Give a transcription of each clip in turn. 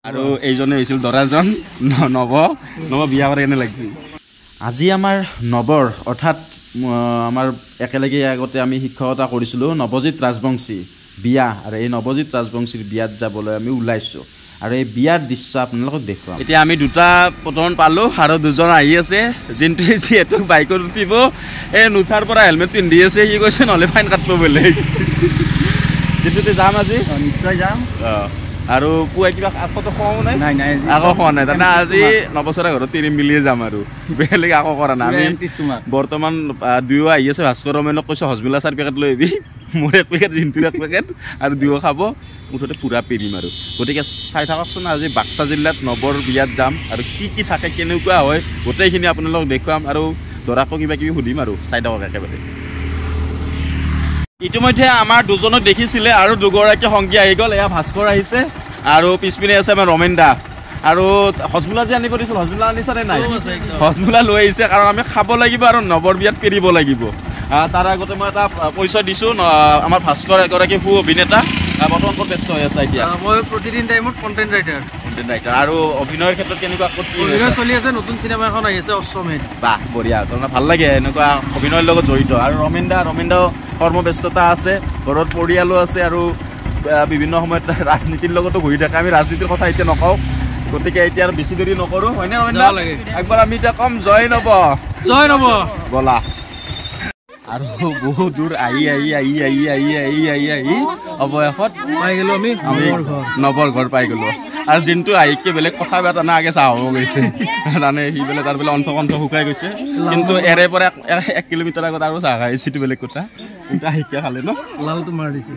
আৰু এইজনে হৈছিল দৰাজন নৱ বিয়া কৰে এনে লাগিছিল। আজি আমাৰ নৱৰ অৰ্থাৎ আমাৰ একেলগে আগতে আমি শিক্ষকতা কৰিছিলোঁ নৱজিৎ ৰাজবংশী বিয়া, আৰু এই নৱজিৎ ৰাজবংশীৰ বিয়াত যাবলৈ আমি ওলাইছোঁ আৰু এই বিয়াৰ দৃশ্য আপোনালোকক দেখুৱাম। এতিয়া আমি দুটা পটন পালোঁ আৰু দুজন আহি আছে। যোনটোৱে যিহেতু বাইকত উঠিব এই নুঠাৰ পৰা হেলমেট পিন্ধি আছে, সি কৈছে নহ'লে ফাইন কাটিব বেলেগ। যিটোতে যাম আজি নিশ্চয় যাম। আৰু পুৱাই কিবা আকৌ খোৱাও নাই, আকৌ খোৱা নাই তাৰমানে আজি নবছৰা ঘৰত তিৰি মিলিয়ে যাম আৰু বেলেগ আকৌ কৰা নাই। আমি বৰ্তমান দুয়ো আহি আছে। ভাস্কৰ ৰমেনক কৈছোঁ হজমিলা 4 পেকেট লৈ আহিবি, মোৰ 1 পেকেট, জিন্তুৰ 1 পেকেট, আৰু দুয়ো খাব। মুঠতে পূৰা পেৰিম আৰু। গতিকে চাই থাককচোন আজি বাক্সা জিলাত নৱৰ বিয়াত যাম আৰু কি থাকে কেনেকুৱা হয় গোটেইখিনি আপোনালোকক দেখুৱাম আৰু ধৰাকো কিবা কিবি সুধিম আৰু চাই থাকক একেবাৰে। ইতিমধ্যে আমাৰ দুজনক দেখিছিলে আৰু দুগৰাকী সংগী আহি গ'ল। এয়া ভাস্কৰ আহিছে আৰু পিছপিনে আছে আমাৰ ৰমেন দা আৰু হজমোলা যে আনিব দিছিল, হজমোলা আনিছেনে নাই? হজমোলা লৈ আহিছে কাৰণ আমি খাব লাগিব আৰু নৱৰ বিয়াত পেৰিব লাগিব। তাৰ আগতে মই এটা পৰিচয় দিছোঁ, আমাৰ ভাস্কৰ এগৰাকী সু অভিনেতা, বৰ্তমান ক'ত ব্যস্ত হৈ আছে এতিয়া? মই প্ৰতিদিন টাইমত কণ্টেণ্ট ৰাইটাৰ। আৰু অভিনয়ৰ ক্ষেত্ৰত কেনেকুৱা অভিনয় চলি আছে? নতুন চিনেমা এখন আহি আছে অশ্বমেধ। বাহ, বঢ়িয়া, তাৰমানে ভাল লাগে এনেকুৱা অভিনয়ৰ লগত জড়িত। আৰু ৰমেন দাও কৰ্মব্যস্ততা আছে, ঘৰত পৰিয়ালো আছে আৰু বিভিন্ন সময়ত ৰাজনীতিৰ লগতো ঘূৰি থাকে। আমি ৰাজনীতিৰ কথা এতিয়া নকওঁ, গতিকে এতিয়া আৰু বেছি দেৰি নকৰোঁ, হয়নে ৰমেন দা? একবাৰ আমি এতিয়া কম জয় নৱ, জয় নৱ বলা। আৰু বহুত দূৰ আহি অৱশেষত পাই গ'লো আমি নৱৰ ঘৰ পাই গ'লো। আৰু যোনটো আহিকে বেলেগ কথা বেয়া না আগে চাহ হ'ব গৈছে জানে, সি বোলে তাৰ বোলে অন্ত শুকাই গৈছে, কিন্তু এৰে পৰা 1 কিলোমিটাৰ আগত আৰু চাহ খাই আহিছে, বেলেগ কথা। কিন্তু আহিকে খালে ন, লালটো মাৰ দিছে,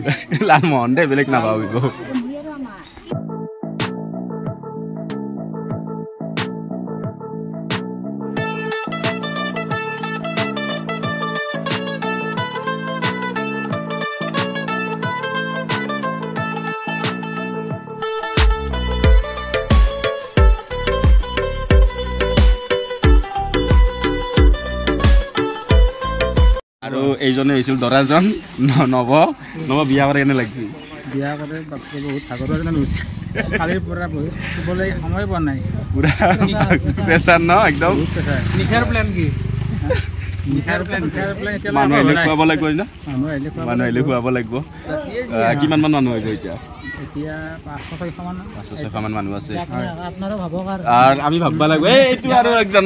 লালমোহন দে, বেলেগ নাভাবিব। আৰু এইজনে হৈছিল দৰাজন নৱ বিয়া কৰে এনে লাগিছিল? বিয়া কৰে বহুত ভাগৰ কালিৰ পৰা শুবলৈ সময় পোৱা নাই, পুৰা প্ৰেছাৰ ন একদম। নিশাৰ প্লেন কি? মানুহ আহিলে খুৱাব লাগিব ন, মানুহ আহিলে খুৱাব লাগিব। কিমান মান মানুহ আহিব এতিয়া? এতিয়া 500-600 মান মানুহ আছে। আৰু আমি ভাবব লাগিব এইটো আৰু একজন,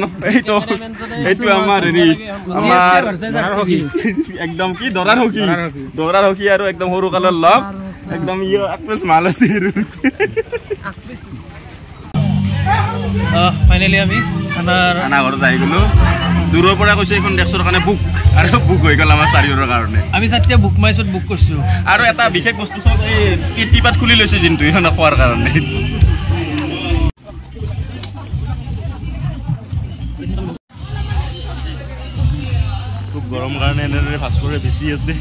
এইটো আমাৰ হেৰি একদম কি দৰাৰ হকী আৰু একদম সৰু কালৰ লগ, একদম মাল আছে। ফাইনেলি আমি খানা ঘৰত আহি গ'লো। দূৰৰ পৰা কৈছে এইখন ডেক্সৰ কাৰণে বুক, আৰু বুক হৈ গ'ল আমাৰ 4 কাৰণে। আমি চাতিয়া বুক মাইছত বুক কৰিছোঁ। আৰু এটা বিশেষ বস্তু চব এই পেটিপাত খুলি লৈছে যোনটো এইখন খোৱাৰ কাৰণে। খুব গৰম কাৰণে এনেদৰে ভাস্কৰে বেছি আছে।